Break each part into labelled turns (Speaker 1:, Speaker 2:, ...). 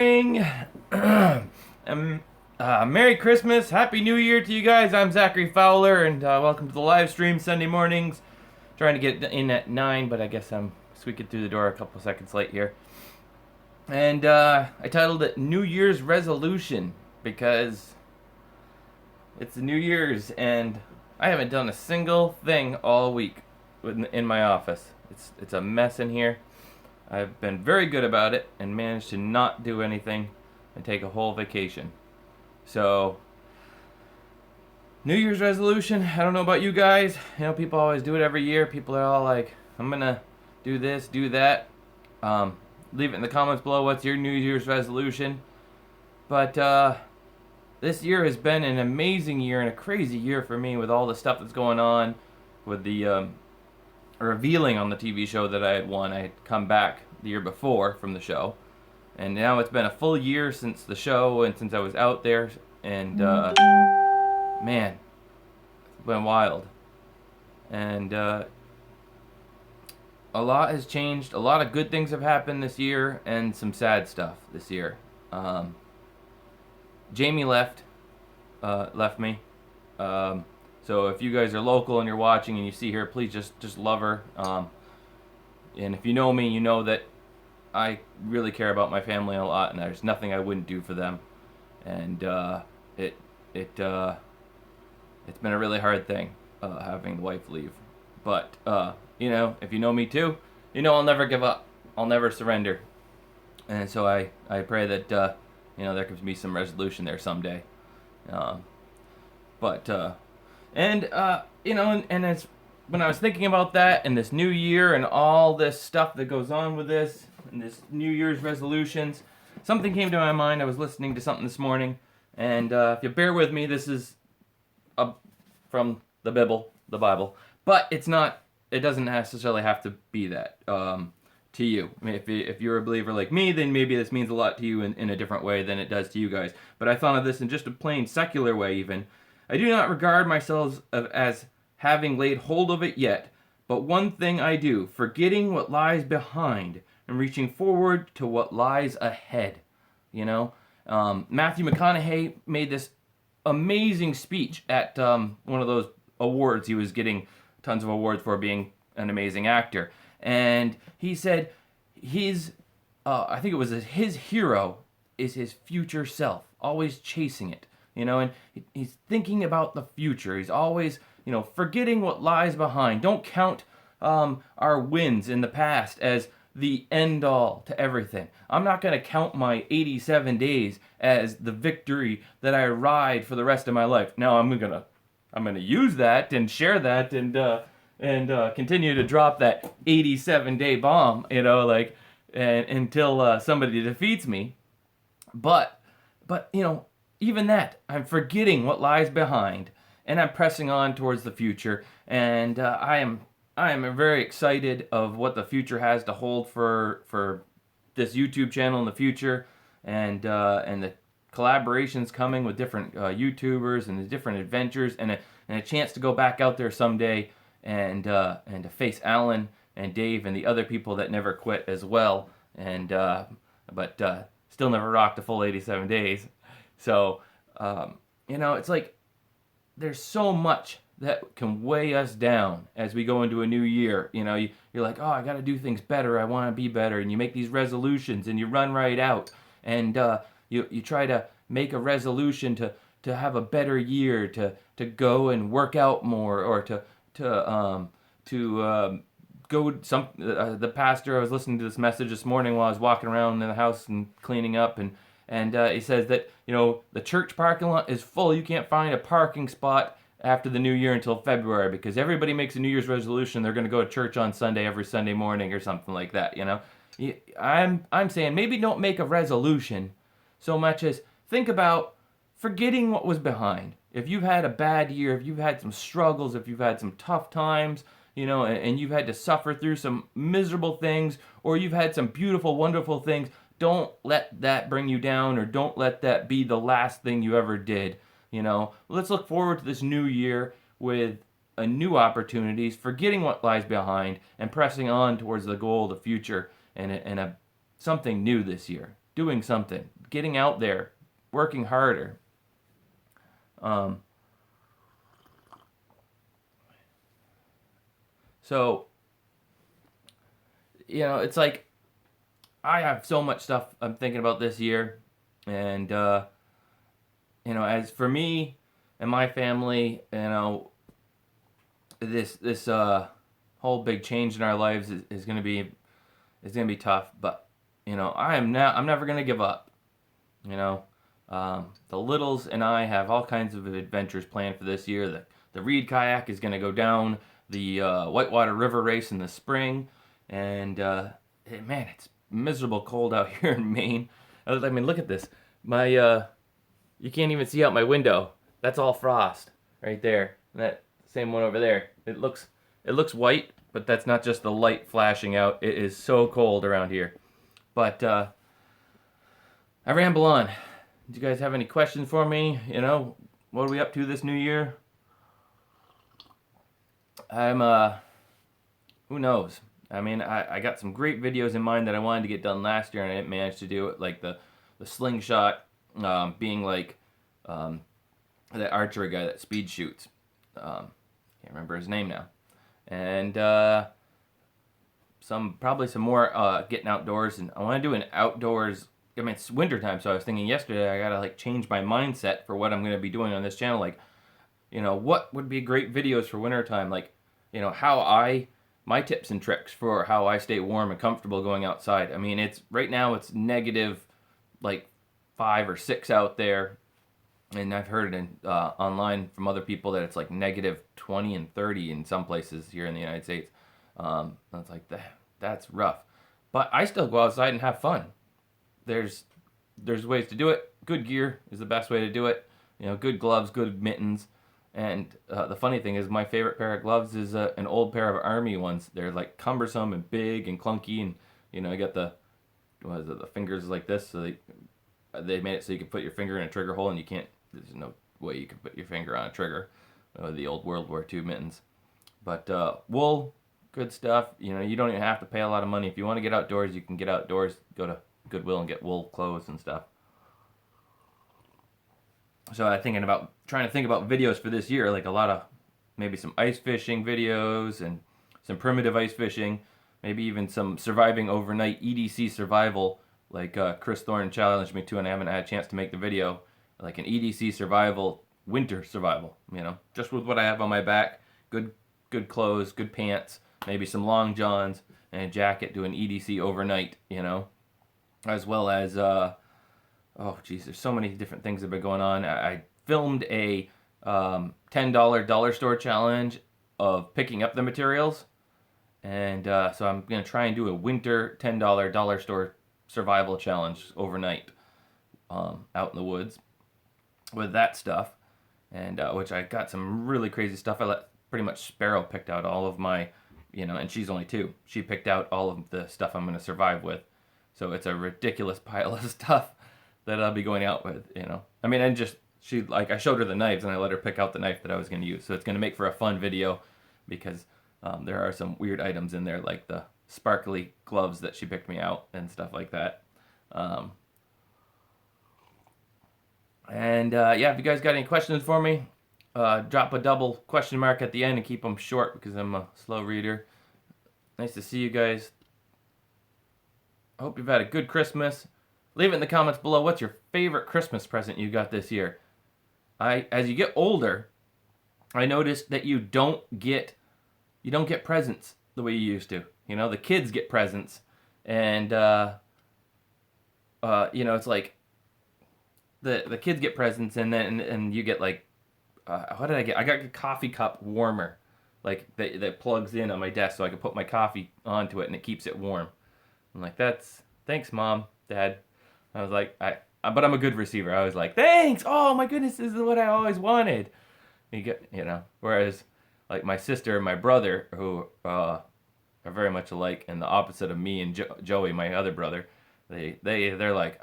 Speaker 1: Merry Christmas, Happy New Year to you guys. I'm Zachary Fowler, and welcome to the live stream Sunday mornings. Trying to get in at 9, but I guess I'm squeaking through the door a couple seconds late here. And I titled it New Year's Resolution because it's New Year's, and I haven't done a single thing all week in my office. It's a mess in here. I've been very good about it and managed to not do anything and take a whole vacation. So, New Year's resolution, I don't know about you guys. You know, people always do it every year. People are all like, I'm gonna do this, do that. Leave it in the comments below. What's your New Year's resolution? But this year has been an amazing year and a crazy year for me with all the stuff that's going on with the revealing on the TV show that I had won. I had come back the year before from the show, and now it's been a full year since the show and since I was out there, and man, it's been wild. And a lot has changed. A lot of good things have happened this year, and some sad stuff this year. Jamie left me. So if you guys are local and you're watching and you see her, please just love her. And if you know me, you know that I really care about my family a lot, and there's nothing I wouldn't do for them. And it's been a really hard thing having the wife leave. But you know, if you know me too, you know I'll never give up. I'll never surrender. And so I pray that you know there could be some resolution there someday. And you know, and it's when I was thinking about that and this new year and all this stuff that goes on with this and this New Year's resolutions, something came to my mind. I was listening to something this morning, and if you bear with me, this is from the Bible, but it's not. It doesn't necessarily have to be that to you. I mean, if you're a believer like me, then maybe this means a lot to you in a different way than it does to you guys. But I thought of this in just a plain secular way, even. I do not regard myself as having laid hold of it yet, but one thing I do, forgetting what lies behind and reaching forward to what lies ahead. You know, Matthew McConaughey made this amazing speech at one of those awards. He was getting tons of awards for being an amazing actor, and he said I think it was his hero is his future self, always chasing it. You know, and he's thinking about the future. He's always, you know, forgetting what lies behind. Don't count our wins in the past as the end all to everything. I'm not going to count my 87 days as the victory that I ride for the rest of my life. No, I'm gonna use that and share that and continue to drop that 87-day bomb. You know, like until somebody defeats me. But you know. Even that, I'm forgetting what lies behind, and I'm pressing on towards the future. And I am very excited of what the future has to hold for this YouTube channel in the future, and the collaborations coming with different YouTubers and the different adventures, and a chance to go back out there someday and to face Alan and Dave and the other people that never quit as well, and but still never rocked a full 87 days. So, you know, it's like there's so much that can weigh us down as we go into a new year. You know, you're like, oh, I got to do things better. I want to be better. And you make these resolutions and you run right out. And you try to make a resolution to have a better year, to go and work out more, or to go the pastor. I was listening to this message this morning while I was walking around in the house and cleaning up, and he says that, you know, the church parking lot is full. You can't find a parking spot after the new year until February because everybody makes a New Year's resolution. They're going to go to church on Sunday every Sunday morning or something like that, you know. I'm saying maybe don't make a resolution so much as think about forgetting what was behind. If you've had a bad year, if you've had some struggles, if you've had some tough times, you know, and you've had to suffer through some miserable things, or you've had some beautiful, wonderful things, don't let that bring you down, or don't let that be the last thing you ever did. You know, let's look forward to this new year with a new opportunities, forgetting what lies behind, and pressing on towards the goal of the future and something new this year. doing something, getting out there, working harder. So, it's like I have so much stuff I'm thinking about this year. And, as for me and my family, this whole big change in our lives is going to be tough. But, I'm never going to give up. The Littles and I have all kinds of adventures planned for this year. The Reed kayak is going to go down the Whitewater River race in the spring, and man, it's miserable cold out here in Maine. I mean, look at this. You can't even see out my window. That's all frost right there. And that same one over there. It looks white, but that's not just the light flashing out. It is so cold around here. But I ramble on. Do you guys have any questions for me? What are we up to this new year? Who knows? I mean, I got some great videos in mind that I wanted to get done last year, and I didn't manage to do it, like the slingshot, being like that archery guy that speed shoots. Can't remember his name now. And probably some more getting outdoors, and I want to do an outdoors. I mean, it's wintertime, so I was thinking yesterday I gotta like change my mindset for what I'm gonna be doing on this channel. Like, what would be great videos for wintertime? Like, my tips and tricks for how I stay warm and comfortable going outside. I mean, right now it's negative like 5 or 6 out there, and I've heard it online from other people that it's like negative 20 and 30 in some places here in the United States. It's like that's rough, but I still go outside and have fun. There's ways to do it. Good gear is the best way to do it. Good gloves, good mittens. And the funny thing is, my favorite pair of gloves is an old pair of Army ones. They're like cumbersome and big and clunky, and I got the fingers like this, so they made it so you can put your finger in a trigger hole, and there's no way you can put your finger on a trigger. The old World War II mittens. But wool, good stuff. You don't even have to pay a lot of money. If you want to get outdoors, you can get outdoors. Go to Goodwill and get wool clothes and stuff. So I'm trying to think about videos for this year, like a lot of maybe some ice fishing videos and some primitive ice fishing, maybe even some surviving overnight EDC survival, like Chris Thorne challenged me to, and I haven't had a chance to make the video, like an EDC survival, winter survival, just with what I have on my back, good clothes, good pants, maybe some long johns and a jacket, do an EDC overnight, as well as oh geez, there's so many different things that have been going on. I filmed a $10 dollar store challenge of picking up the materials, and so I'm gonna try and do a winter $10 dollar store survival challenge overnight, out in the woods with that stuff, and which I got some really crazy stuff. I let pretty much Sparrow picked out all of my, and she's only 2. She picked out all of the stuff I'm gonna survive with, so it's a ridiculous pile of stuff that I'll be going out with, I mean, I showed her the knives and I let her pick out the knife that I was going to use. So it's going to make for a fun video because there are some weird items in there, like the sparkly gloves that she picked me out and stuff like that. If you guys got any questions for me, drop a double question mark at the end and keep them short because I'm a slow reader. Nice to see you guys. I hope you've had a good Christmas. Leave it in the comments below. What's your favorite Christmas present you got this year? As you get older, I noticed that you don't get presents the way you used to. The kids get presents, and it's like the kids get presents, and you get like what did I get? I got a coffee cup warmer, like that plugs in on my desk so I can put my coffee onto it and it keeps it warm. I'm like, thanks, Mom, Dad. I was like, but I'm a good receiver. I was like, thanks. Oh my goodness, this is what I always wanted. Whereas like my sister and my brother, who are very much alike and the opposite of me and Joey, my other brother, they're like,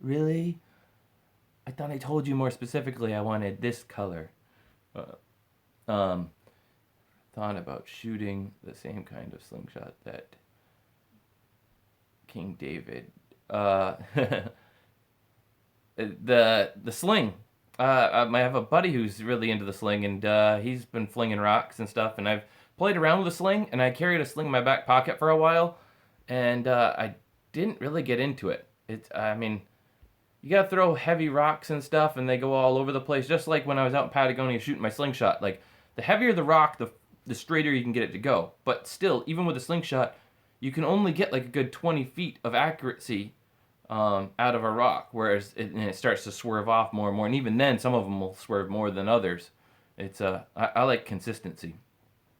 Speaker 1: really? I thought I told you more specifically I wanted this color. Thought about shooting the same kind of slingshot that King David the sling. I have a buddy who's really into the sling, and he's been flinging rocks and stuff. And I've played around with a sling, and I carried a sling in my back pocket for a while, and I didn't really get into it. I mean, you gotta throw heavy rocks and stuff, and they go all over the place. Just like when I was out in Patagonia shooting my slingshot. Like, the heavier the rock, the straighter you can get it to go. But still, even with a slingshot, you can only get like a good 20 feet of accuracy out of a rock, whereas it starts to swerve off more and more. And even then, some of them will swerve more than others. I like consistency,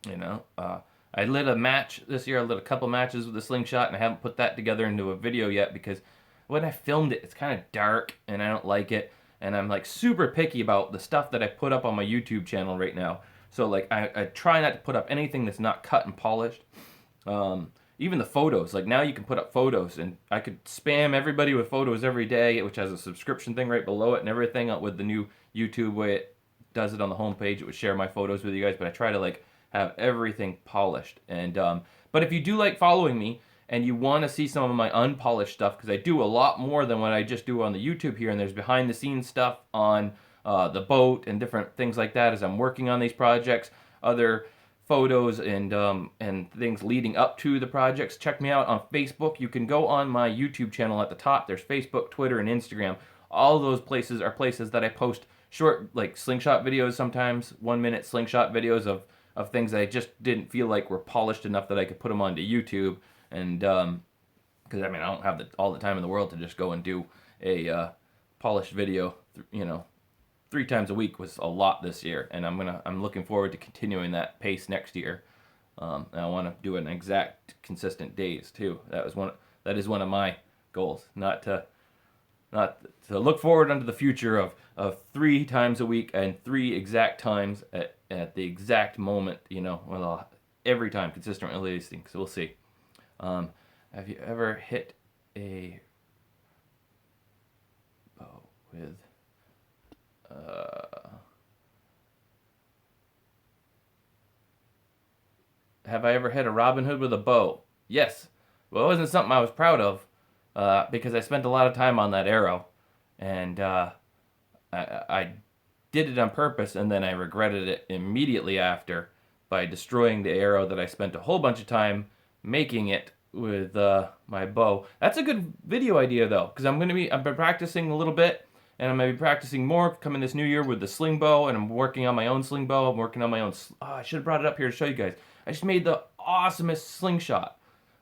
Speaker 1: you know. I lit a match this year. I lit a couple matches with a slingshot, and I haven't put that together into a video yet because when I filmed it, it's kind of dark, and I don't like it. And I'm like super picky about the stuff that I put up on my YouTube channel right now. So like I try not to put up anything that's not cut and polished. Even the photos, like now you can put up photos, and I could spam everybody with photos every day, which has a subscription thing right below it and everything. With the new YouTube way it does it on the homepage, it would share my photos with you guys, but I try to like have everything polished. And but if you do like following me and you want to see some of my unpolished stuff, because I do a lot more than what I just do on the YouTube here, and there's behind the scenes stuff on the boat and different things like that as I'm working on these projects, other photos and things leading up to the projects. Check me out on Facebook. You can go on my YouTube channel at the top. There's Facebook, Twitter, and Instagram. All those places are places that I post short, like slingshot videos sometimes, 1 minute slingshot videos of things that I just didn't feel like were polished enough that I could put them onto YouTube. And because I mean, I don't have all the time in the world to just go and do a polished video, you know. 3 times a week was a lot this year, and I'm looking forward to continuing that pace next year. And I want to do an exact consistent days too. That is one of my goals, not to look forward into the future of 3 times a week and 3 exact times at the exact moment, you know, well, every time consistent releasing. So we'll see. Have you ever hit a bow with have I ever hit a Robin Hood with a bow? Yes. Well, it wasn't something I was proud of because I spent a lot of time on that arrow, and I did it on purpose, and then I regretted it immediately after by destroying the arrow that I spent a whole bunch of time making it with my bow. That's a good video idea though, because I've been practicing a little bit. And I'm going to be practicing more coming this new year with the sling bow, and I'm working on my own sling bow. I'm working on my own... I should have brought it up here to show you guys. I just made the awesomest slingshot.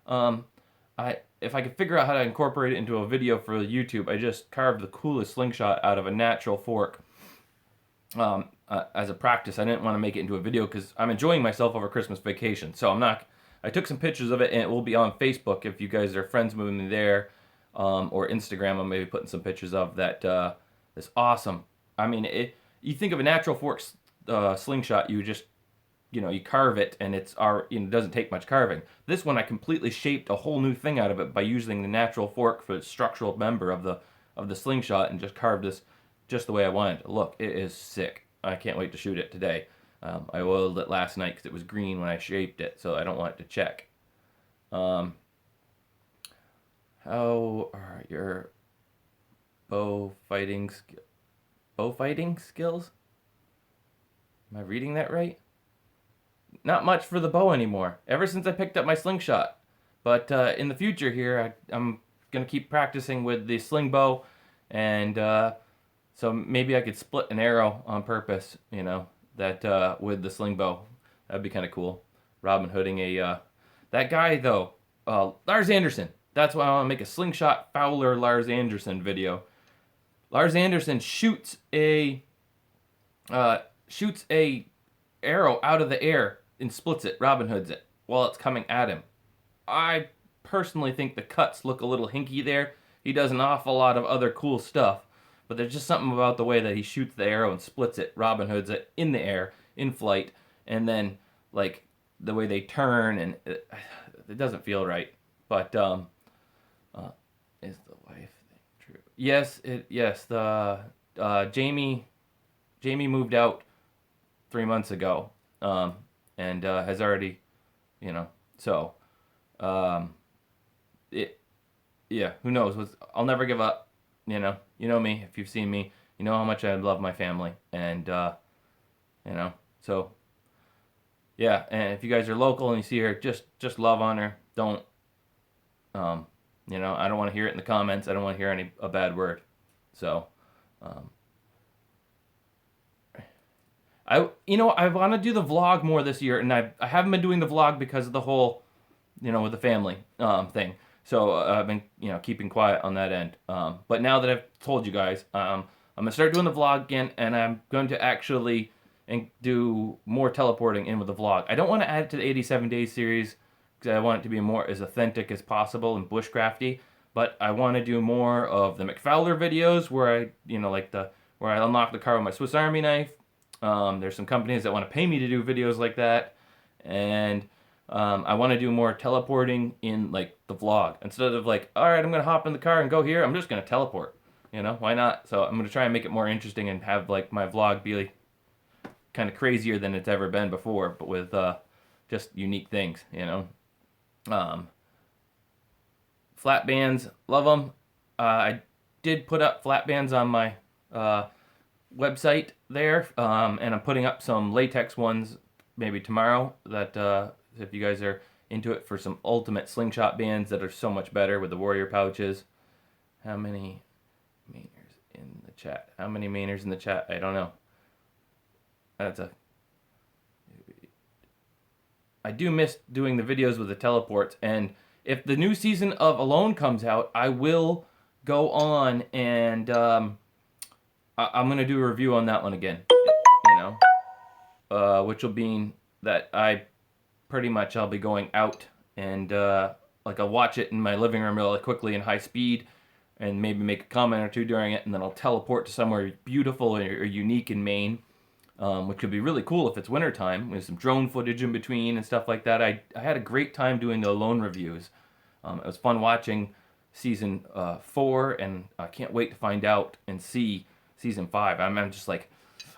Speaker 1: If I could figure out how to incorporate it into a video for YouTube, I just carved the coolest slingshot out of a natural fork as a practice. I didn't want to make it into a video because I'm enjoying myself over Christmas vacation. So I took some pictures of it, and it will be on Facebook if you guys are friends with me there, or Instagram. I'm maybe putting some pictures of that. It's awesome. I mean, you think of a natural fork slingshot, you just, you know, you carve it, and it doesn't take much carving. This one, I completely shaped a whole new thing out of it by using the natural fork for the structural member of the slingshot, and just carved this just the way I wanted it to look. It is sick. I can't wait to shoot it today. I oiled it last night because it was green when I shaped it, so I don't want it to check. How are your bow fighting skills? Am I reading that right? Not much for the bow anymore, ever since I picked up my slingshot. But in the future here, I'm going to keep practicing with the sling bow, and so maybe I could split an arrow on purpose, you know, that with the sling bow. That'd be kind of cool. Robin Hooding that guy though, Lars Anderson. That's why I want to make a slingshot Fowler Lars Anderson video. Lars Anderson shoots a arrow out of the air and splits it, Robin Hoods it, while it's coming at him. I personally think the cuts look a little hinky there. He does an awful lot of other cool stuff, but there's just something about the way that he shoots the arrow and splits it, Robin Hoods it in the air, in flight, and then like the way they turn, and it doesn't feel right. But is the wife thing true? Yes, the Jamie moved out 3 months ago, and has already, you know, so yeah, who knows? I'll never give up. You know me. If you've seen me, you know how much I love my family, and so yeah. And if you guys are local and you see her, just love on her. Don't, I don't want to hear it in the comments. I don't want to hear a bad word. So, um, I want to do the vlog more this year, and I haven't been doing the vlog because of the whole, with the family thing. So I've been, keeping quiet on that end. But now that I've told you guys, I'm gonna start doing the vlog again, and I'm going to actually do more teleporting in with the vlog. I don't want to add it to the 87 days series because I want it to be more as authentic as possible and bushcrafty. But I want to do more of the McFowler videos where where I unlock the car with my Swiss Army knife. There's some companies that want to pay me to do videos like that, and I want to do more teleporting in like the vlog instead of like, all right, I'm gonna hop in the car and go here. I'm just gonna teleport. Why not? So I'm gonna try and make it more interesting and have like my vlog be like kind of crazier than it's ever been before, but with just unique things. Flat bands, love them. I did put up flat bands on my website there, and I'm putting up some latex ones maybe tomorrow that if you guys are into it, for some ultimate slingshot bands that are so much better with the warrior pouches. How many Mainers in the chat? How many Mainers in the chat? I don't know. I do miss doing the videos with the teleports, and if the new season of Alone comes out, I will go on and I'm gonna do a review on that one again. Which will mean that I'll be going out and I'll watch it in my living room really quickly in high speed, and maybe make a comment or two during it, and then I'll teleport to somewhere beautiful or unique in Maine, which could be really cool if it's wintertime with some drone footage in between and stuff like that. I had a great time doing the Alone reviews. It was fun watching season 4, and I can't wait to find out and see season 5. I'm just like,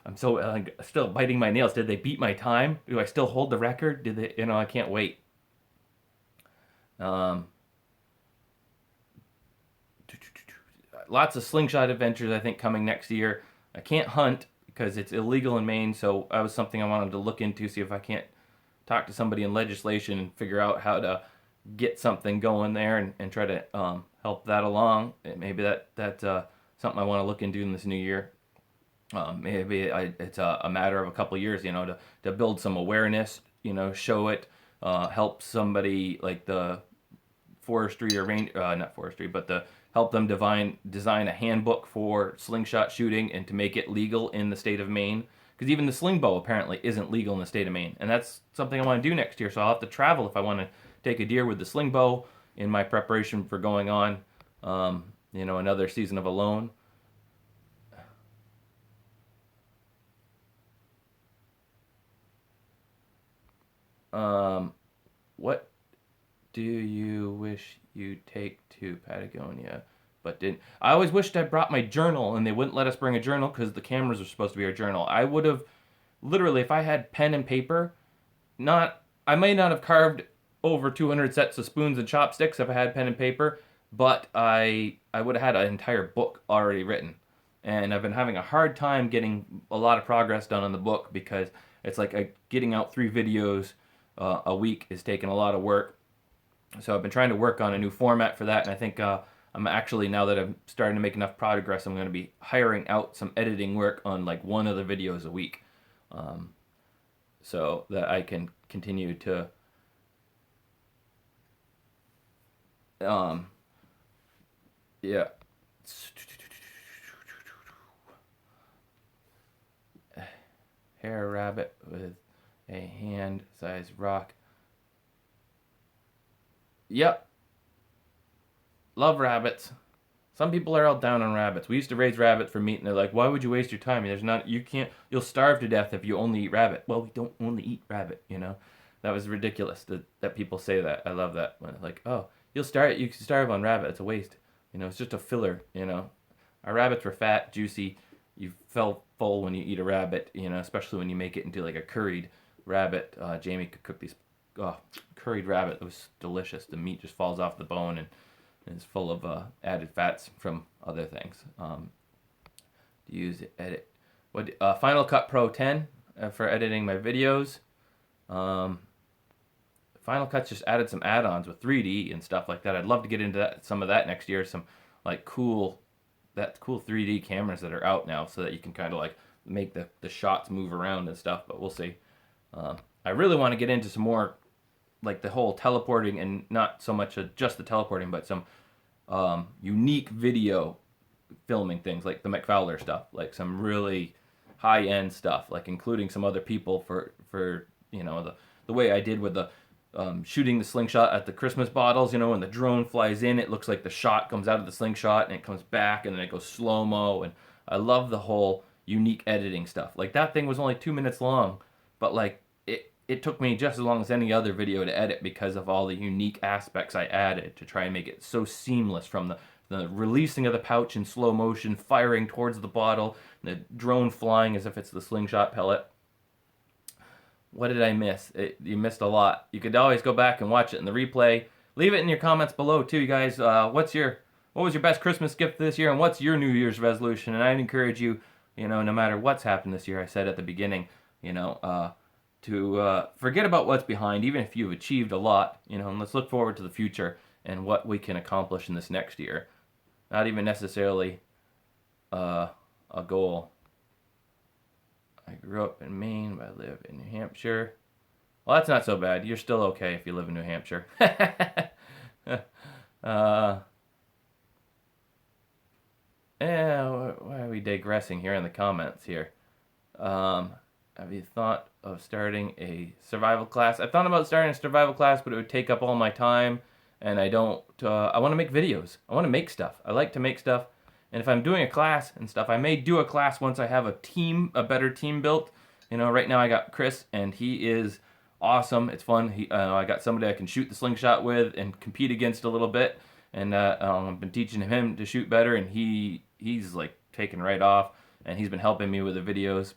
Speaker 1: I'm so still biting my nails. Did they beat my time? Do I still hold the record? Did they? I can't wait. Lots of slingshot adventures, I think, coming next year. I can't hunt because it's illegal in Maine, so that was something I wanted to look into, see if I can't talk to somebody in legislation and figure out how to get something going there, and try to help that along. Maybe that's something I want to look into in this new year. Maybe it's a matter of a couple of years, to build some awareness, show it, help somebody like the forestry or not forestry, but help them design a handbook for slingshot shooting and to make it legal in the state of Maine. Because even the sling bow apparently isn't legal in the state of Maine, and that's something I want to do next year. So I'll have to travel if I want to take a deer with the sling bow in my preparation for going on, another season of Alone. What do you wish you'd take to Patagonia but didn't? I always wished I brought my journal, and they wouldn't let us bring a journal because the cameras are supposed to be our journal. I would have, literally, if I had pen and paper, I may not have carved over 200 sets of spoons and chopsticks if I had pen and paper, but I would have had an entire book already written. And I've been having a hard time getting a lot of progress done on the book because it's like getting out 3 videos a week is taking a lot of work. So I've been trying to work on a new format for that, and I think I'm actually, now that I'm starting to make enough progress, I'm going to be hiring out some editing work on like one of the videos a week, so that I can continue to yeah. Hair rabbit with a hand-sized rock. Yep. Love rabbits. Some people are all down on rabbits. We used to raise rabbits for meat, and they're like, why would you waste your time? You'll starve to death if you only eat rabbit. Well, we don't only eat rabbit, That was ridiculous that people say that. I love that. When like, oh, you can starve on rabbit. It's a waste. It's just a filler, Our rabbits were fat, juicy. You felt full when you eat a rabbit, especially when you make it into like a curried rabbit. Jamie could cook these curried rabbit. It was delicious. The meat just falls off the bone, and It's full of added fats from other things. To use edit. Final Cut Pro 10 for editing my videos. Final Cut's just added some add-ons with 3D and stuff like that. I'd love to get into some of that next year. Some like cool 3D cameras that are out now, so that you can kind of like make the shots move around and stuff. But we'll see. I really want to get into some more like the whole teleporting, and not so much just the teleporting, but some unique video filming things like the Fowler stuff, like some really high-end stuff, like including some other people for you know, the way I did with the shooting the slingshot at the Christmas bottles, you know, when the drone flies in, it looks like the shot comes out of the slingshot and it comes back and then it goes slow-mo. And I love the whole unique editing stuff. Like that thing was only 2 minutes long, but like it took me just as long as any other video to edit because of all the unique aspects I added to try and make it so seamless, from the releasing of the pouch in slow motion, firing towards the bottle, the drone flying as if it's the slingshot pellet. What did I miss? You missed a lot. You could always go back and watch it in the replay. Leave it in your comments below too, you guys. What was your best Christmas gift this year, and what's your New Year's resolution? And I'd encourage you, you know, no matter what's happened this year, I said at the beginning, you know, to forget about what's behind, even if you've achieved a lot, you know, and let's look forward to the future and what we can accomplish in this next year. Not even necessarily a goal. I grew up in Maine, but I live in New Hampshire. Well, that's not so bad. You're still okay if you live in New Hampshire. Yeah, why are we digressing here in the comments here? Have you thought of starting a survival class? I thought about starting a survival class, but it would take up all my time, and I don't. I want to make videos. I want to make stuff. I like to make stuff. And if I'm doing a class and stuff, I may do a class once I have a better team built. You know, right now I got Chris, and he is awesome. It's fun. I got somebody I can shoot the slingshot with and compete against a little bit. And I've been teaching him to shoot better, and he's like taking right off, and he's been helping me with the videos.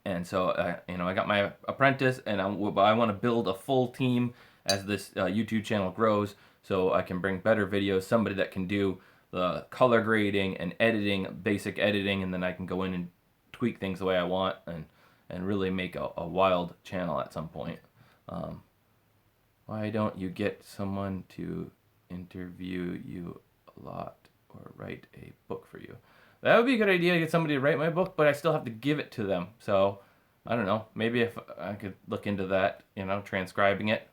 Speaker 1: And so, you know, I got my apprentice, and I want to build a full team as this YouTube channel grows, so I can bring better videos, somebody that can do the color grading and editing, basic editing, and then I can go in and tweak things the way I want and really make a wild channel at some point. Why don't you get someone to interview you a lot or write a book for you? That would be a good idea, to get somebody to write my book, but I still have to give it to them. So, I don't know. Maybe if I could look into that, you know, transcribing it.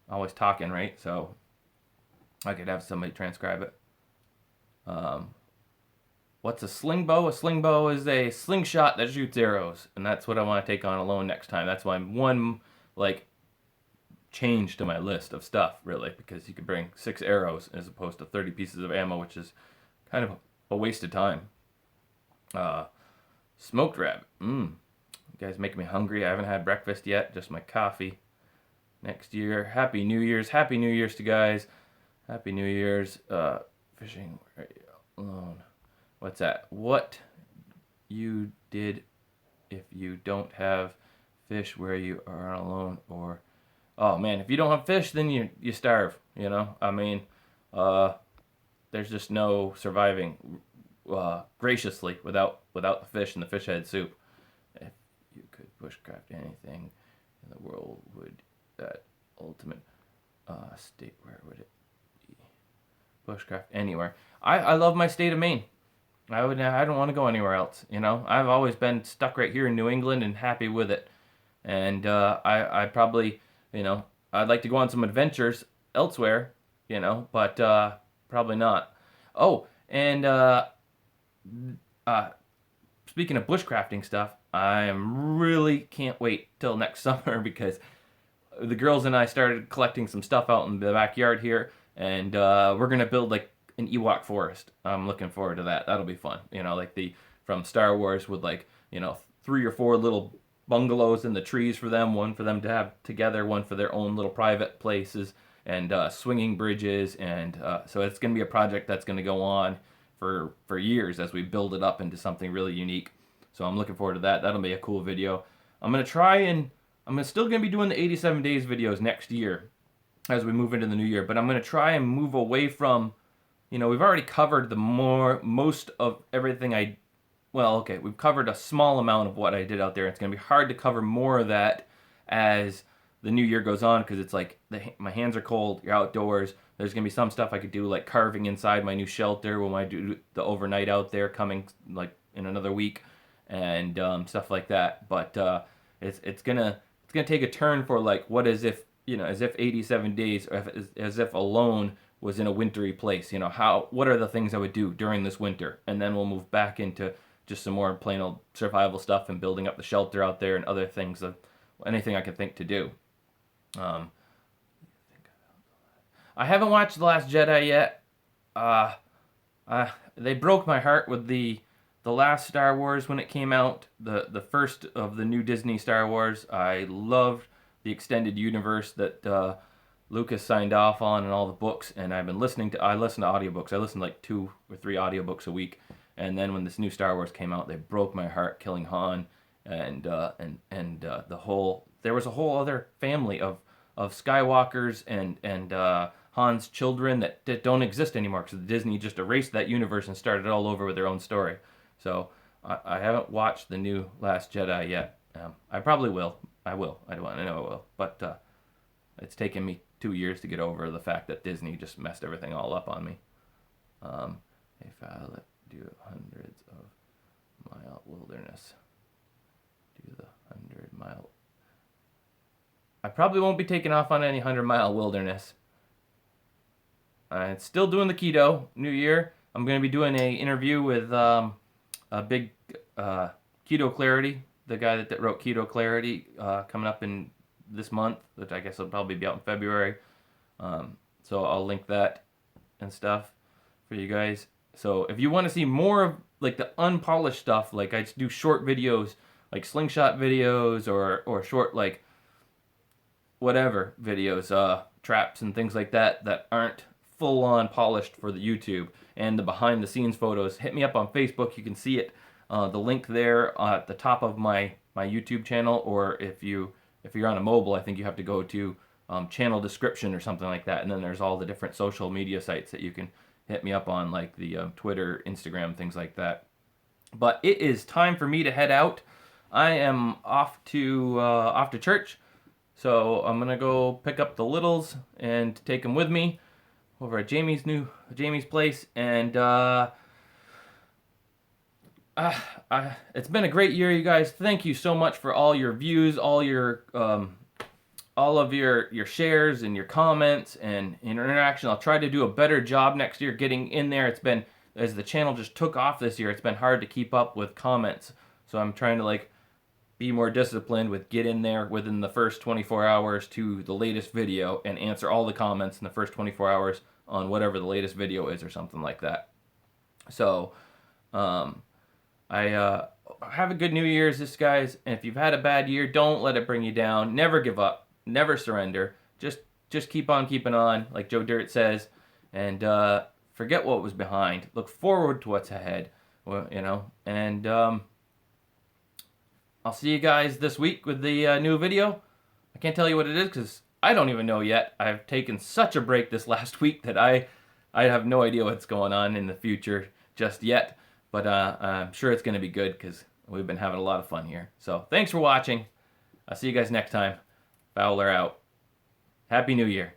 Speaker 1: Always talking, right? So, I could have somebody transcribe it. What's a sling bow? A sling bow is a slingshot that shoots arrows, and that's what I want to take on alone next time. That's why I'm one, like, change to my list of stuff, really, because you could bring 6 arrows as opposed to 30 pieces of ammo, which is kind of a waste of time. Smoked rabbit. You guys make me hungry. I haven't had breakfast yet, just my coffee. Next year, Happy New Year's. Happy New Year's to guys. Happy New Year's. Fishing alone. What's that? What you did if you don't have fish where you are alone, or oh man, if you don't have fish, then you starve, you know? I mean, there's just no surviving graciously without the fish and the fish head soup. If you could bushcraft anything in the world, would that ultimate state, where would it be? Bushcraft anywhere. I love my state of Maine. I don't want to go anywhere else, you know? I've always been stuck right here in New England and happy with it. And I probably, you know, I'd like to go on some adventures elsewhere, you know, but probably not. Oh, and speaking of bushcrafting stuff, I really can't wait till next summer, because the girls and I started collecting some stuff out in the backyard here, and we're gonna build like an Ewok forest. I'm looking forward to that. That'll be fun. You know, like from Star Wars, with like, you know, 3 or 4 little bungalows in the trees for them, one for them to have together, one for their own little private places, and swinging bridges, and so it's going to be a project that's going to go on for years as we build it up into something really unique. So I'm looking forward to that. That'll be a cool video. I'm still going to be doing the 87 days videos next year, as we move into the new year. But I'm going to try and move away from, we've already covered most of everything we've covered a small amount of what I did out there. It's going to be hard to cover more of that as the new year goes on, because it's like my hands are cold, you're outdoors. There's going to be some stuff I could do, like carving inside my new shelter when I do the overnight out there coming like in another week, and stuff like that. But it's gonna take a turn for like what as if 87 days, or as if alone was in a wintry place. What are the things I would do during this winter, and then we'll move back into just some more plain old survival stuff and building up the shelter out there and other things, of anything I can think to do. I haven't watched The Last Jedi yet. They broke my heart with the last Star Wars when it came out, the first of the new Disney Star Wars. I loved the extended universe that Lucas signed off on and all the books, and I listen to audiobooks. I listen to like 2 or 3 audiobooks a week. And then when this new Star Wars came out, they broke my heart, killing Han, and there was a whole other family of Skywalkers and Han's children that don't exist anymore, because Disney just erased that universe and started all over with their own story. So I haven't watched the new Last Jedi yet. I probably will. I know I will. But it's taken me 2 years to get over the fact that Disney just messed everything all up on me. If I let do hundreds of mile wilderness, do the 100-mile. I probably won't be taking off on any 100-mile wilderness. I'm still doing the keto New Year. I'm going to be doing an interview with a big Keto Clarity, the guy that wrote Keto Clarity, coming up in this month, that I guess will probably be out in February. So I'll link that and stuff for you guys. So if you want to see more of like the unpolished stuff, like I do short videos, like slingshot videos, or short like whatever videos, traps and things like that aren't full on polished for the YouTube, and the behind the scenes photos, hit me up on Facebook. You can see it, the link there at the top of my YouTube channel, or if you're on a mobile, I think you have to go to channel description or something like that, and then there's all the different social media sites that you can hit me up on, like the Twitter, Instagram, things like that. But it is time for me to head out. I am off to church, so I'm gonna go pick up the littles and take them with me over at Jamie's place. And it's been a great year, you guys. Thank you so much for all your views, all of your shares and your comments and interaction. I'll try to do a better job next year getting in there. It's been, as the channel just took off this year, it's been hard to keep up with comments. So I'm trying to like be more disciplined with get in there within the first 24 hours to the latest video and answer all the comments in the first 24 hours on whatever the latest video is or something like that. So I have a good New Year's, guys. And if you've had a bad year, don't let it bring you down. Never give up. Never surrender. Just keep on keeping on, like Joe Dirt says, and forget what was behind. Look forward to what's ahead. And I'll see you guys this week with the new video. I can't tell you what it is because I don't even know yet. I've taken such a break this last week that I have no idea what's going on in the future just yet. But I'm sure it's going to be good because we've been having a lot of fun here. So thanks for watching. I'll see you guys next time. Fowler out. Happy New Year.